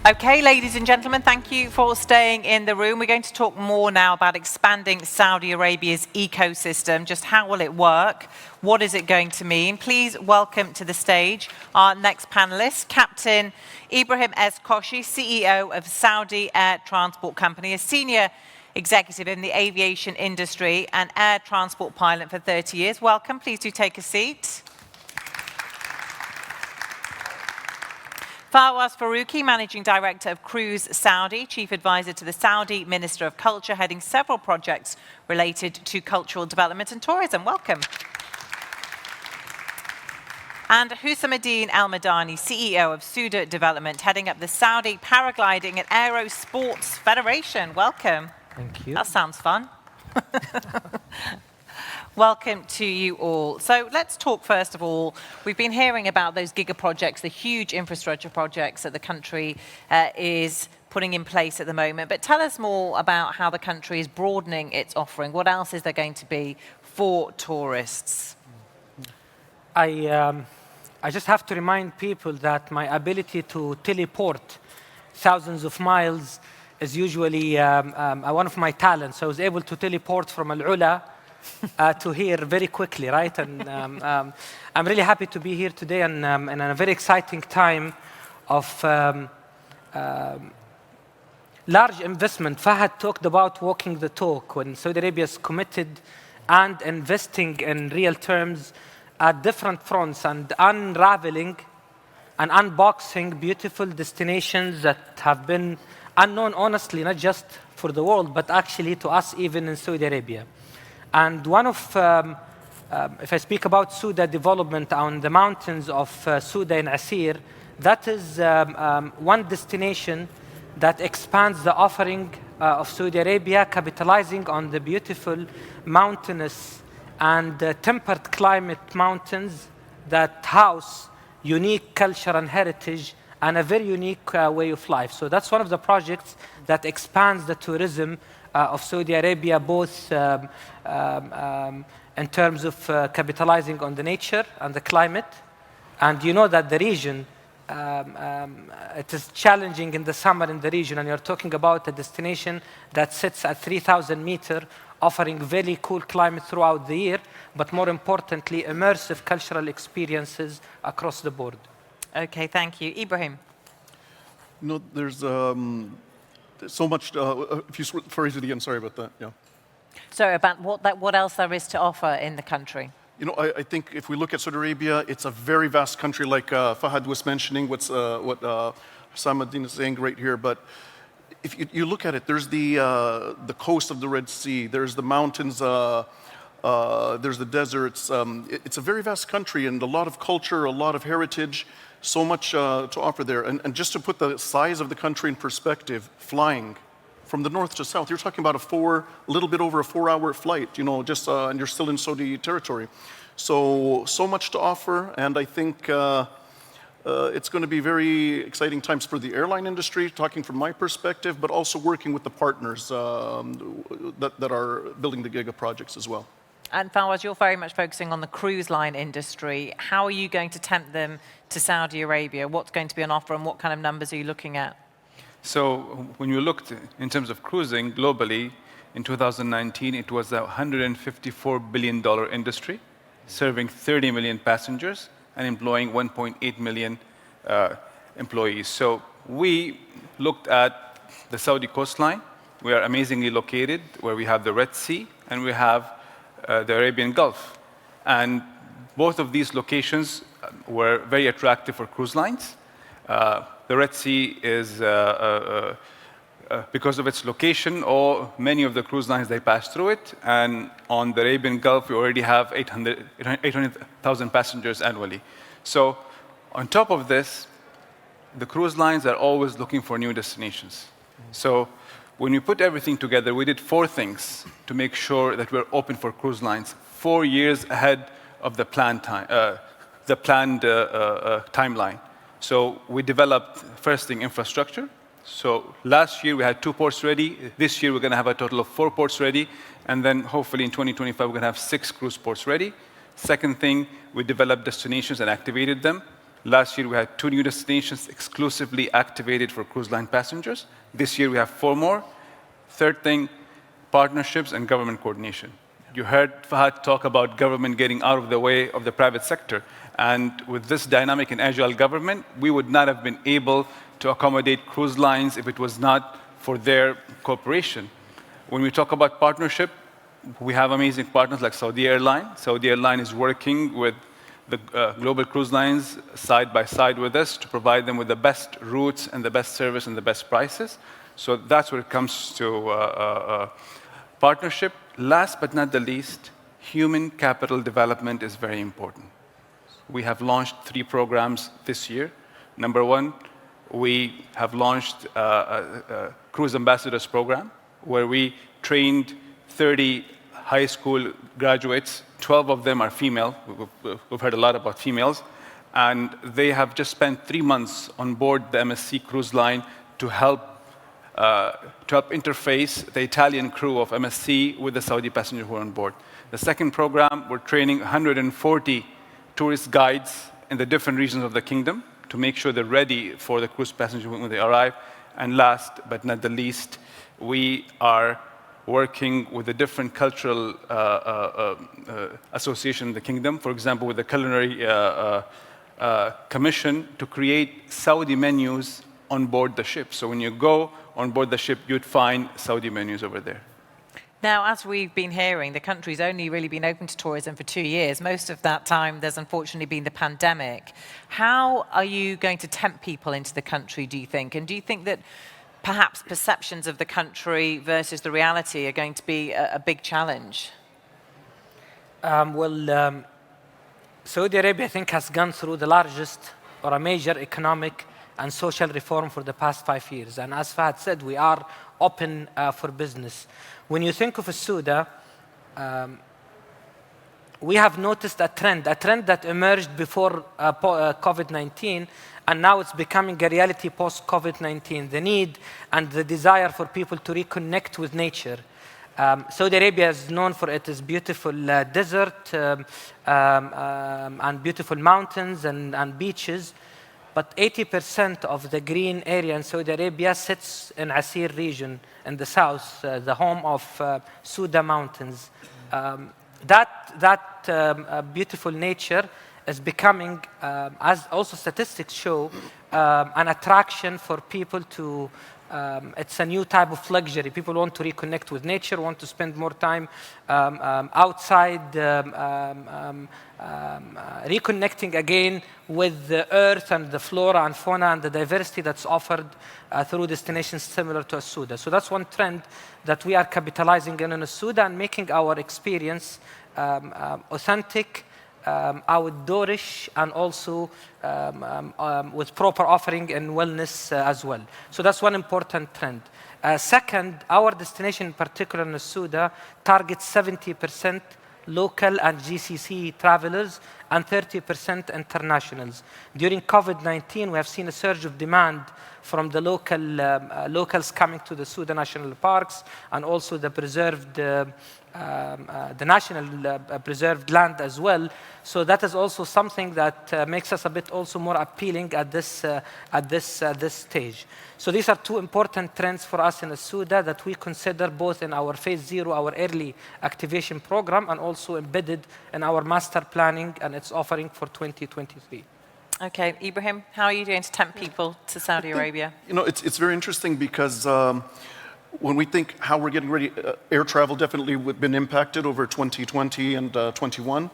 Okay, ladies and gentlemen, thank you for staying in the room. We're going to talk more now about expanding Saudi Arabia's ecosystem. Just how will it work? What is it going to mean? Please welcome to the stage our next panelist, Captain Ibrahim S. Koshi, CEO of Saudi Air Transport Company, a senior executive in the aviation industry and air transport pilot for 30 years. Welcome. Please do take a seat. Fawaz Faruqi, Managing Director of Cruise Saudi, Chief Advisor to the Saudi Minister of Culture, heading several projects related to cultural development and tourism. Welcome. And Hussamuddin Al Madani, CEO of Suda Development, heading up the Saudi Paragliding and Aero Sports Federation. Welcome. Thank you. That sounds fun. Welcome to you all. So let's talk first of all, we've been hearing about those giga projects, the huge infrastructure projects that the country is putting in place at the moment. But tell us more about how the country is broadening its offering. What else is there going to be for tourists? I just have to remind people that my ability to teleport thousands of miles is usually one of my talents. So I was able to teleport from Al-Ula to here very quickly, right? And I'm really happy to be here today and in a very exciting time of large investment. Fahad talked about walking the talk when Saudi Arabia is committed and investing in real terms at different fronts and unraveling and unboxing beautiful destinations that have been unknown, honestly, not just for the world, but actually to us even in Saudi Arabia. And one of, if I speak about Suda development on the mountains of Suda in Asir, that is one destination that expands the offering of Saudi Arabia, capitalizing on the beautiful mountainous and tempered climate mountains that house unique culture and heritage and a very unique way of life. So that's one of the projects that expands the tourism of Saudi Arabia, both in terms of capitalizing on the nature and the climate. And you know that the region, it is challenging in the summer in the region, and you're talking about a destination that sits at 3,000 meters, offering very cool climate throughout the year, but more importantly, immersive cultural experiences across the board. Okay, thank you. Ibrahim. No, there's so much, if you phrase it again, sorry about that, yeah. So about what else there is to offer in the country? You know, I think if we look at Saudi Arabia, it's a very vast country, like Fahad was mentioning, what Hussamuddin is saying right here. But if you look at it, there's the coast of the Red Sea, there's the mountains, there's the deserts. It's a very vast country and a lot of culture, a lot of heritage. So much to offer there. And just to put the size of the country in perspective, flying from the north to south, you're talking about a little bit over a 4-hour flight, you know, just, and you're still in Saudi territory. So much to offer, and I think it's going to be very exciting times for the airline industry, talking from my perspective, but also working with the partners that are building the giga projects as well. And Fawaz, you're very much focusing on the cruise line industry. How are you going to tempt them to Saudi Arabia? What's going to be on offer and what kind of numbers are you looking at? So when you looked in terms of cruising globally, in 2019, it was a $154 billion industry, serving 30 million passengers and employing 1.8 million employees. So we looked at the Saudi coastline. We are amazingly located where we have the Red Sea and we have the Arabian Gulf. And both of these locations were very attractive for cruise lines. The Red Sea is, because of its location, or many of the cruise lines, they pass through it. And on the Arabian Gulf, we already have 800,000 passengers annually. So on top of this, the cruise lines are always looking for new destinations. So when we put everything together, we did 4 things to make sure that we're open for cruise lines 4 years ahead of the planned timeline. So we developed, first thing, infrastructure. So last year we had 2 ports ready. This year we're going to have a total of 4 ports ready. And then hopefully in 2025 we're going to have 6 cruise ports ready. Second thing, we developed destinations and activated them. Last year, we had 2 new destinations exclusively activated for cruise line passengers. This year, we have 4 more. Third thing, partnerships and government coordination. You heard Fahad talk about government getting out of the way of the private sector. And with this dynamic and agile government, we would not have been able to accommodate cruise lines if it was not for their cooperation. When we talk about partnership, we have amazing partners like Saudi Airlines. Saudi Airlines is working with the global cruise lines side by side with us to provide them with the best routes and the best service and the best prices. So that's when it comes to partnership. Last but not the least, human capital development is very important. We have launched 3 programs this year. Number 1, we have launched a Cruise Ambassadors program where we trained 30 high school graduates. 12 of them are female. We've heard a lot about females. And they have just spent 3 months on board the MSC cruise line to help interface the Italian crew of MSC with the Saudi passengers who are on board. The second program, we're training 140 tourist guides in the different regions of the kingdom to make sure they're ready for the cruise passengers when they arrive. And last but not the least, we are working with the different cultural associations in the kingdom, for example, with the Culinary Commission to create Saudi menus on board the ship. So when you go on board the ship, you'd find Saudi menus over there. Now, as we've been hearing, the country's only really been open to tourism for 2 years. Most of that time, there's unfortunately been the pandemic. How are you going to tempt people into the country, do you think? And do you think that perhaps perceptions of the country versus the reality are going to be a big challenge? Saudi Arabia, I think, has gone through the largest or a major economic and social reform for the past 5 years. And as Fahad said, we are open for business. When you think of Sauda, we have noticed a trend that emerged before COVID-19, and now it's becoming a reality post-COVID-19, the need and the desire for people to reconnect with nature. Saudi Arabia is known for its beautiful desert and beautiful mountains and beaches, but 80% of the green area in Saudi Arabia sits in Asir region in the south, the home of Suda Mountains. That beautiful nature is becoming, as also statistics show, an attraction for people to, it's a new type of luxury. People want to reconnect with nature, want to spend more time outside, reconnecting again with the earth and the flora and fauna and the diversity that's offered through destinations similar to Sauda. So that's one trend that we are capitalizing in Sauda and making our experience authentic, outdoorish, and also with proper offering and wellness as well. So that's one important trend. Second, our destination in particular in Sauda targets 70% local and GCC travelers and 30% internationals. During COVID-19, we have seen a surge of demand from the locals coming to the Sauda National Parks and also the preserved, the national preserved land as well. So that is also something that makes us a bit also more appealing at this stage. So these are 2 important trends for us in Sauda that we consider both in our phase 0, our early activation program, and also embedded in our master planning and its offering for 2023. Okay, Ibrahim, how are you going to tempt people to Saudi Arabia? You know, it's very interesting because when we think how we're getting ready, air travel definitely been impacted over 2020 and 21.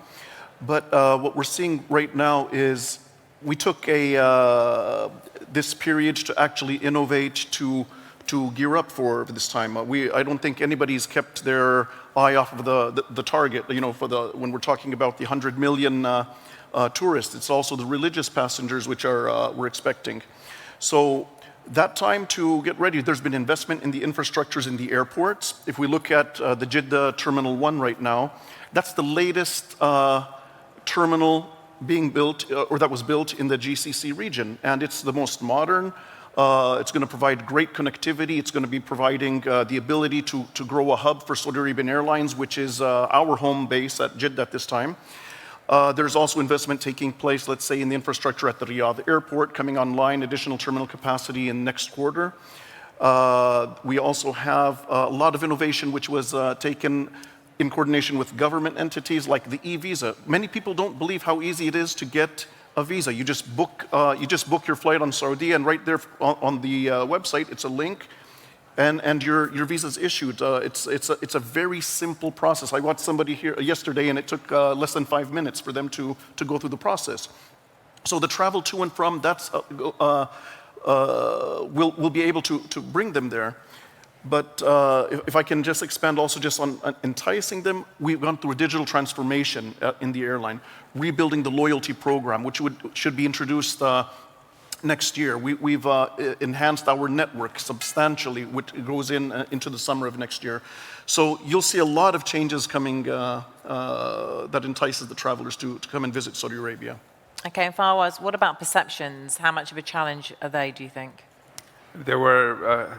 But what we're seeing right now is we took this period to actually innovate, to gear up for this time. I don't think anybody's kept their eye off of the target. You know, when we're talking about the 100 million tourists, it's also the religious passengers which we're expecting. So that time to get ready, there's been investment in the infrastructures in the airports. If we look at the Jeddah Terminal 1 right now, that's the latest terminal being built, or that was built in the GCC region. And it's the most modern. It's going to provide great connectivity. It's going to be providing the ability to grow a hub for Saudi Arabian Airlines, which is our home base at Jeddah at this time. There's also investment taking place, let's say, in the infrastructure at the Riyadh airport, coming online, additional terminal capacity in next quarter. We also have a lot of innovation which was taken in coordination with government entities like the e-visa. Many people don't believe how easy it is to get a visa. You just book your flight on Saudi, and right there on the website, it's a link, and your visa is issued. It's a very simple process. I watched somebody here yesterday, and it took less than 5 minutes for them to go through the process. So the travel to and from, that's we'll be able to bring them there. But if I can just expand also just on enticing them, we've gone through a digital transformation in the airline, rebuilding the loyalty program, which should be introduced next year. We've enhanced our network substantially, which goes into the summer of next year. So you'll see a lot of changes coming that entices the travelers to come and visit Saudi Arabia. Okay, and Fawaz, what about perceptions? How much of a challenge are they, do you think? There were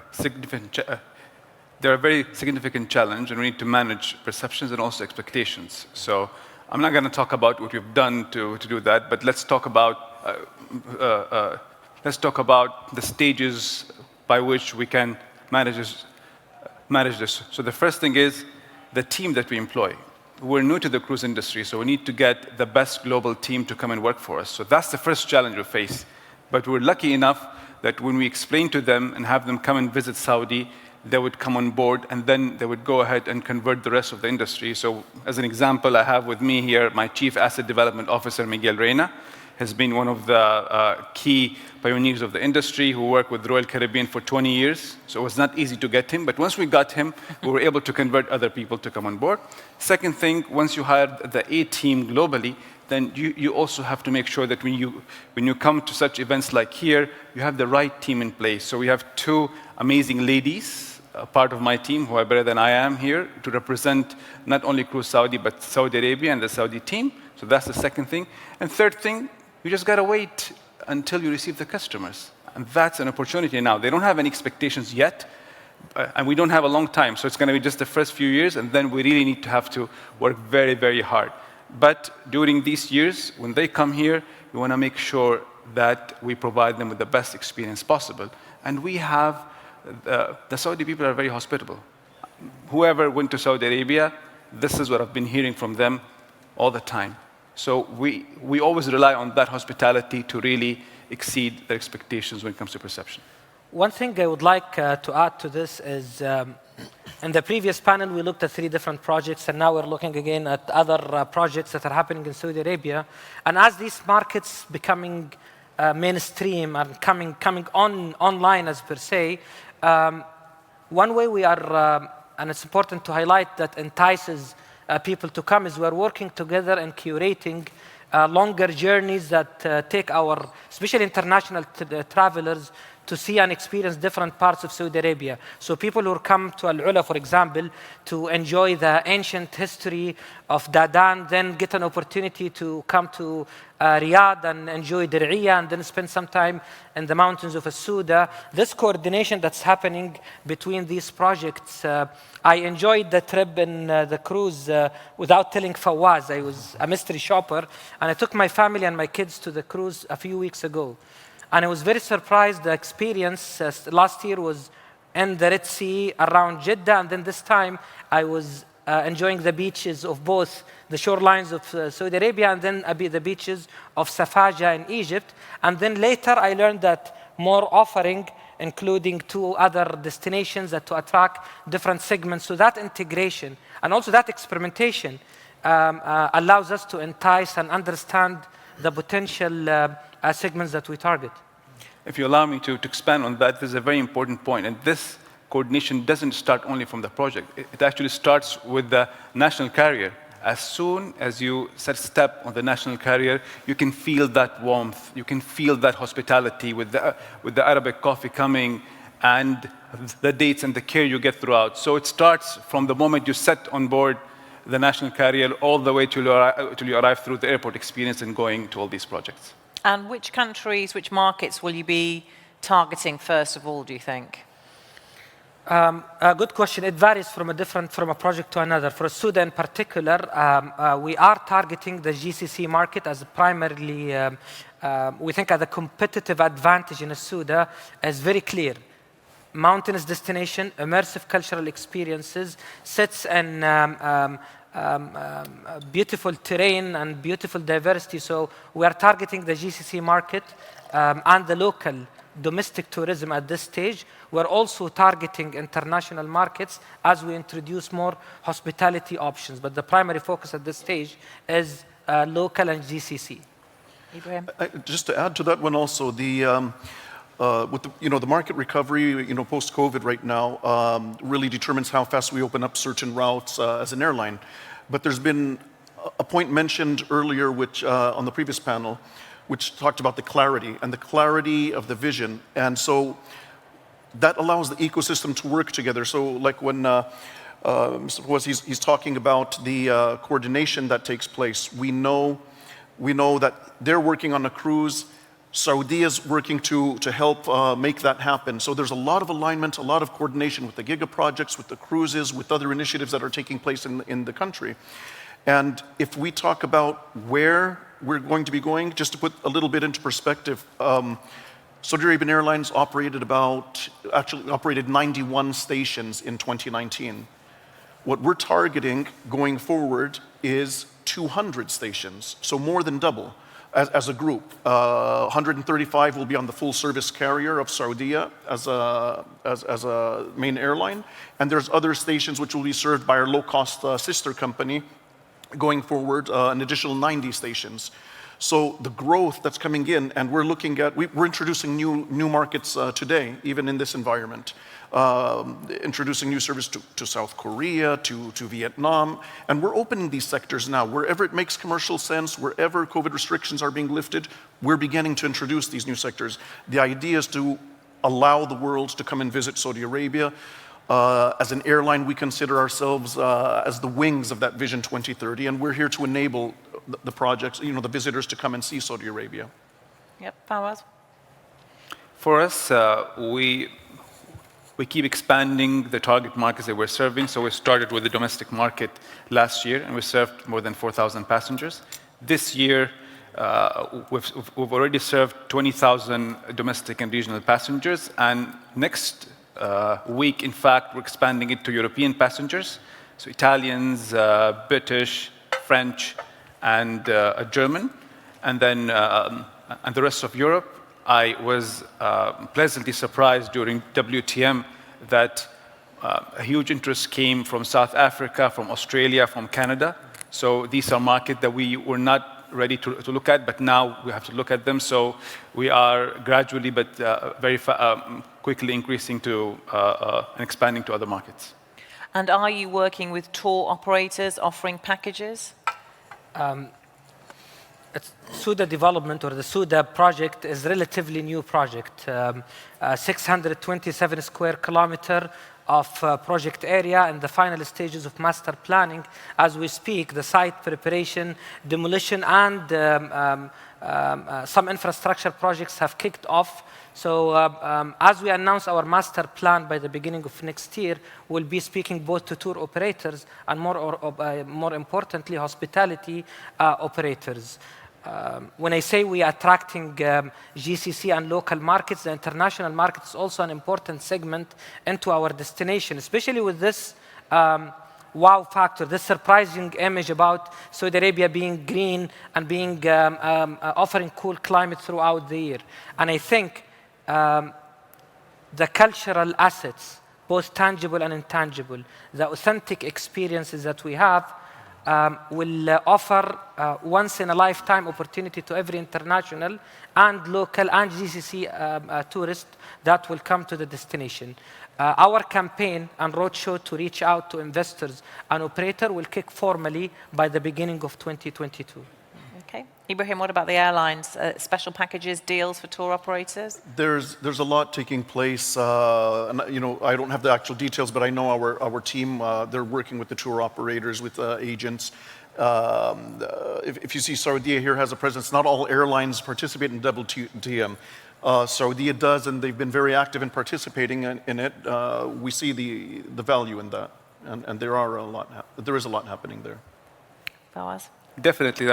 they're a very significant challenge, and we need to manage perceptions and also expectations. So I'm not going to talk about what we've done to do that, but let's talk about the stages by which we can manage this. So the first thing is the team that we employ. We're new to the cruise industry, so we need to get the best global team to come and work for us. So that's the first challenge we face. But we're lucky enough that when we explain to them and have them come and visit Saudi, they would come on board, and then they would go ahead and convert the rest of the industry. So as an example, I have with me here my Chief Asset Development Officer, Miguel Reina, has been one of the key pioneers of the industry who worked with Royal Caribbean for 20 years. So it was not easy to get him, but once we got him, we were able to convert other people to come on board. Second thing, once you hire the A team globally, then you also have to make sure that when you come to such events like here, you have the right team in place. So we have two amazing ladies, part of my team, who are better than I am here, to represent not only Cruise Saudi, but Saudi Arabia and the Saudi team. So that's the second thing. And third thing, you just got to wait until you receive the customers. And that's an opportunity now. They don't have any expectations yet, and we don't have a long time. So it's going to be just the first few years, and then we really need to have to work very, very hard. But during these years, when they come here, we want to make sure that we provide them with the best experience possible. And we have, the Saudi people are very hospitable. Whoever went to Saudi Arabia, this is what I've been hearing from them all the time. So we always rely on that hospitality to really exceed their expectations when it comes to perception. One thing I would like to add to this is, in the previous panel, we looked at 3 different projects, and now we're looking again at other projects that are happening in Saudi Arabia. And as these markets becoming mainstream and coming online as per se, one way we are, and it's important to highlight that entices people to come, is we're working together and curating longer journeys that take our, especially international travelers, to see and experience different parts of Saudi Arabia. So people who come to Al-Ula, for example, to enjoy the ancient history of Dadan, then get an opportunity to come to Riyadh and enjoy Dir'iyah, and then spend some time in the mountains of As-Suda. This coordination that's happening between these projects, I enjoyed the trip in the cruise without telling Fawaz. I was a mystery shopper, and I took my family and my kids to the cruise a few weeks ago. And I was very surprised. The experience last year was in the Red Sea around Jeddah, and then this time I was enjoying the beaches of both the shorelines of Saudi Arabia and then the beaches of Safaja in Egypt. And then later I learned that more offering, including 2 other destinations that to attract different segments. So that integration and also that experimentation allows us to entice and understand the potential segments that we target. If you allow me to expand on that, this is a very important point. And this coordination doesn't start only from the project. It actually starts with the national carrier. As soon as you set step on the national carrier, you can feel that warmth. You can feel that hospitality with the Arabic coffee coming and the dates and the care you get throughout. So it starts from the moment you set on board the national carrier all the way till you arrive through the airport experience and going to all these projects. And which countries, which markets will you be targeting first of all, do you think? A good question. It varies from a project to another. For Suda in particular, we are targeting the GCC market as primarily, we think as a competitive advantage in Suda is very clear. Mountainous destination, immersive cultural experiences, sits in beautiful terrain and beautiful diversity. So we are targeting the GCC market and the local domestic tourism at this stage. We're also targeting international markets as we introduce more hospitality options. But the primary focus at this stage is local and GCC. Ibrahim? Just to add to that one also, with the market recovery, post-COVID right now, really determines how fast we open up certain routes as an airline. But there's been a point mentioned earlier, which on the previous panel, which talked about the clarity of the vision. And so that allows the ecosystem to work together. So like when Mr. Fawaz, he's talking about the coordination that takes place. We know that they're working on a cruise. Saudi is working to help make that happen. So there's a lot of alignment, a lot of coordination with the Giga projects, with the cruises, with other initiatives that are taking place in the country. And if we talk about where we're going to be going, just to put a little bit into perspective, Saudi Arabian Airlines operated 91 stations in 2019. What we're targeting going forward is 200 stations, so more than double. As a group, 135 will be on the full service carrier of Saudia as a main airline, and there's other stations which will be served by our low-cost sister company. Going forward, an additional 90 stations. So the growth that's coming in, and we're looking at, we're introducing new markets today, even in this environment. Introducing new service to South Korea, to Vietnam, and we're opening these sectors now. Wherever it makes commercial sense, wherever COVID restrictions are being lifted, we're beginning to introduce these new sectors. The idea is to allow the world to come and visit Saudi Arabia. As an airline, we consider ourselves as the wings of that Vision 2030, and we're here to enable the projects, the visitors to come and see Saudi Arabia. Yep, Fawaz? For us, we keep expanding the target markets that we're serving. So we started with the domestic market last year, and we served more than 4,000 passengers. This year, we've already served 20,000 domestic and regional passengers, and next week, in fact, we're expanding it to European passengers, so Italians, British, French, and German, and then and the rest of Europe. I was pleasantly surprised during WTM that a huge interest came from South Africa, from Australia, from Canada. So these are markets that we were not ready to look at, but now we have to look at them. So we are gradually, but very quickly increasing to and expanding to other markets. And are you working with tour operators offering packages? Suda development, or the Suda project, is a relatively new project. 627 square kilometer of project area and the final stages of master planning. As we speak, the site preparation, demolition, and some infrastructure projects have kicked off. So as we announce our master plan by the beginning of next year, we'll be speaking both to tour operators and more importantly, hospitality operators. When I say we are attracting GCC and local markets, the international market is also an important segment into our destination, especially with this wow factor, this surprising image about Saudi Arabia being green and being offering cool climate throughout the year. And I think the cultural assets, both tangible and intangible, the authentic experiences that we have, will offer once-in-a-lifetime opportunity to every international and local and GCC tourist that will come to the destination. Our campaign and roadshow to reach out to investors and operators will kick formally by the beginning of 2022. Okay. Ibrahim, what about the airlines? Special packages, deals for tour operators? There's a lot taking place. And, I don't have the actual details, but I know our team, they're working with the tour operators, with agents. If you see Saudia here has a presence, not all airlines participate in WTM. Saudi does, and they've been very active in participating in it. We see the value in that, and there is a lot happening there. Fawaz? Definitely.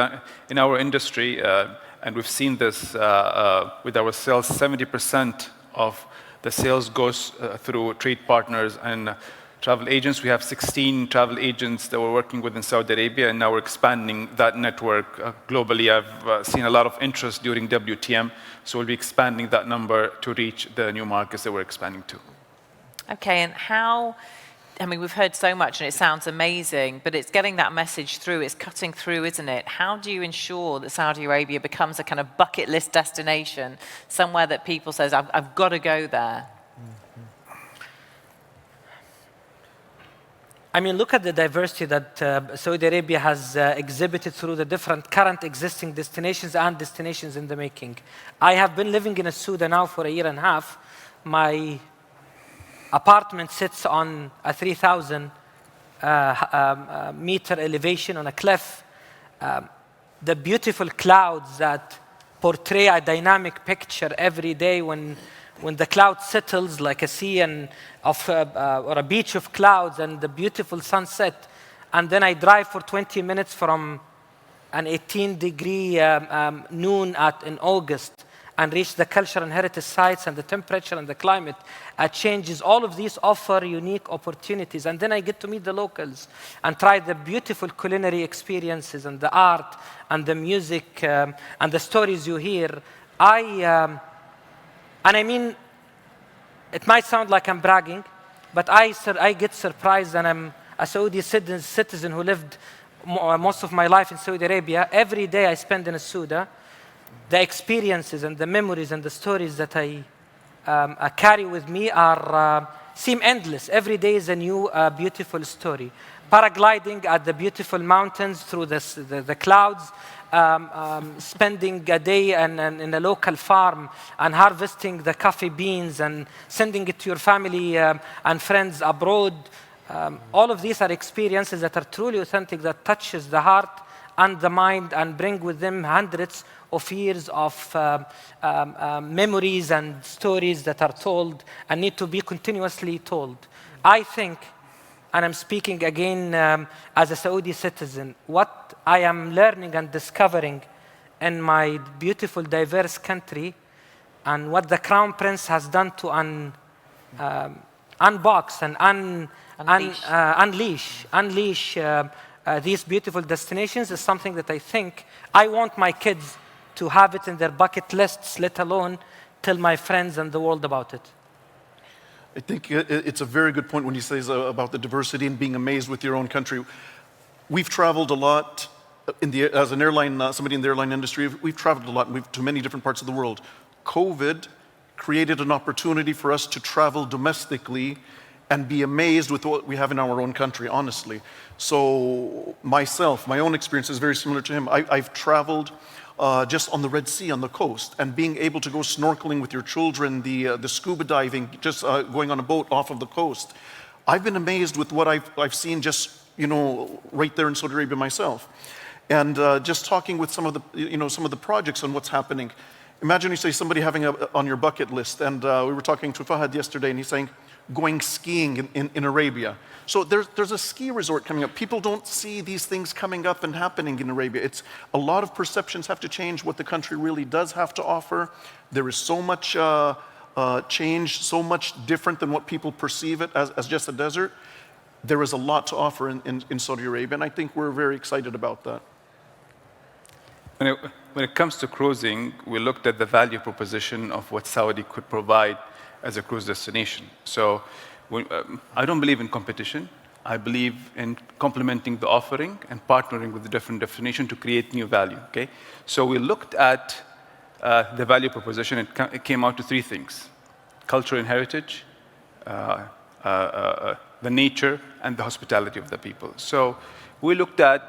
In our industry, and we've seen this with our sales, 70% of the sales goes through trade partners and travel agents. We have 16 travel agents that we're working with in Saudi Arabia, and now we're expanding that network globally. I've seen a lot of interest during WTM, so we'll be expanding that number to reach the new markets that we're expanding to. Okay, and how, I mean, we've heard so much and it sounds amazing, but it's getting that message through, it's cutting through, isn't it? How do you ensure that Saudi Arabia becomes a kind of bucket list destination, somewhere that people says, I've got to go there? I mean, look at the diversity that Saudi Arabia has exhibited through the different current existing destinations and destinations in the making. I have been living in Sauda now for a year and a half. My apartment sits on a 3,000 meter elevation on a cliff. The beautiful clouds that portray a dynamic picture every day when the cloud settles like a sea or a beach of clouds and the beautiful sunset, and then I drive for 20 minutes from an 18-degree noon in August and reach the cultural and heritage sites, and the temperature and the climate changes. All of these offer unique opportunities. And then I get to meet the locals and try the beautiful culinary experiences and the art and the music and the stories you hear. And I mean, it might sound like I'm bragging, but I get surprised, and I'm a Saudi citizen who lived most of my life in Saudi Arabia. Every day I spend in Sauda, the experiences and the memories and the stories that I carry with me seem endless. Every day is a new beautiful story. Paragliding at the beautiful mountains through the clouds, spending a day in a local farm and harvesting the coffee beans and sending it to your family and friends abroad. All of these are experiences that are truly authentic, that touches the heart and the mind and bring with them hundreds of years of memories and stories that are told and need to be continuously told. I think, and I'm speaking again as a Saudi citizen, what I am learning and discovering in my beautiful, diverse country, and what the Crown Prince has done to unbox and unleash these beautiful destinations is something that I think I want my kids to have it in their bucket lists, let alone tell my friends and the world about it. I think it's a very good point when he says about the diversity and being amazed with your own country. We've traveled a lot as an airline, somebody in the airline industry. We've traveled a lot to many different parts of the world. COVID created an opportunity for us to travel domestically and be amazed with what we have in our own country, honestly. So myself, my own experience is very similar to him. I've traveled just on the Red Sea, on the coast, and being able to go snorkeling with your children, the scuba diving, just going on a boat off of the coast. I've been amazed with what I've seen just, right there in Saudi Arabia myself. And just talking with some of the projects on what's happening. Imagine you say somebody having on your bucket list, and we were talking to Fahad yesterday, and he's saying, going skiing in Arabia. So there's a ski resort coming up. People don't see these things coming up and happening in Arabia. It's a lot of perceptions have to change what the country really does have to offer. There is so much change, so much different than what people perceive it as just a desert. There is a lot to offer in Saudi Arabia, and I think we're very excited about that. When it comes to cruising, we looked at the value proposition of what Saudi could provide as a cruise destination. So I don't believe in competition. I believe in complementing the offering and partnering with the different destinations to create new value. Okay? So we looked at the value proposition. It came out to three things: culture and heritage, the nature, and the hospitality of the people. So we looked at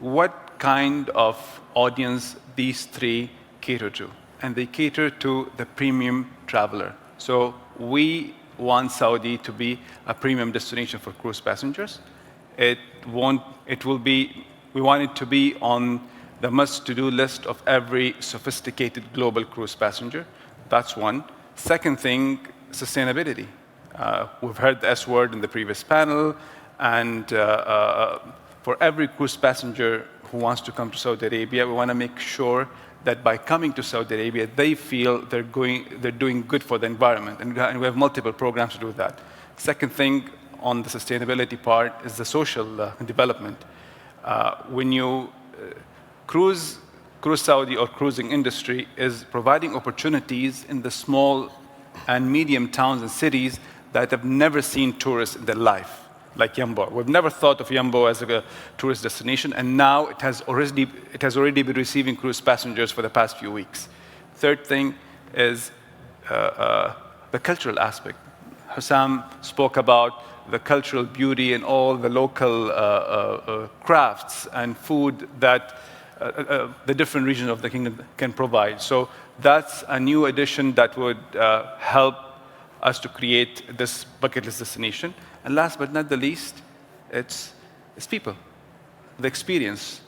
what kind of audience these three cater to. And they cater to the premium traveler. So we want Saudi to be a premium destination for cruise passengers. We want it to be on the must-to-do list of every sophisticated global cruise passenger. That's one. Second thing, sustainability. We've heard the S word in the previous panel, and for every cruise passenger who wants to come to Saudi Arabia, we want to make sure that by coming to Saudi Arabia, they feel they're doing good for the environment, and we have multiple programs to do that. Second thing on the sustainability part is the social development. When you cruise Saudi or cruising industry is providing opportunities in the small and medium towns and cities that have never seen tourists in their life, like Yambo. We've never thought of Yambo as a tourist destination, and now it has already been receiving cruise passengers for the past few weeks. Third thing is the cultural aspect. Hussam spoke about the cultural beauty and all the local crafts and food that the different regions of the kingdom can provide. So that's a new addition that would help us to create this bucket list destination. And last but not the least, it's people, the experience.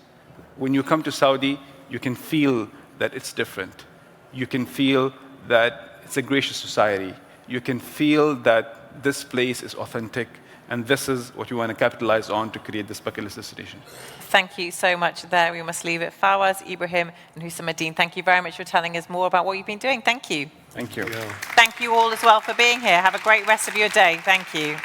When you come to Saudi, you can feel that it's different. You can feel that it's a gracious society. You can feel that this place is authentic, and this is what we want to capitalize on to create this bucket list destination. Thank you so much there. We must leave it. Fawaz, Ibrahim, and Hussam Adine, thank you very much for telling us more about what you've been doing. Thank you. Thank you. Thank you all as well for being here. Have a great rest of your day. Thank you.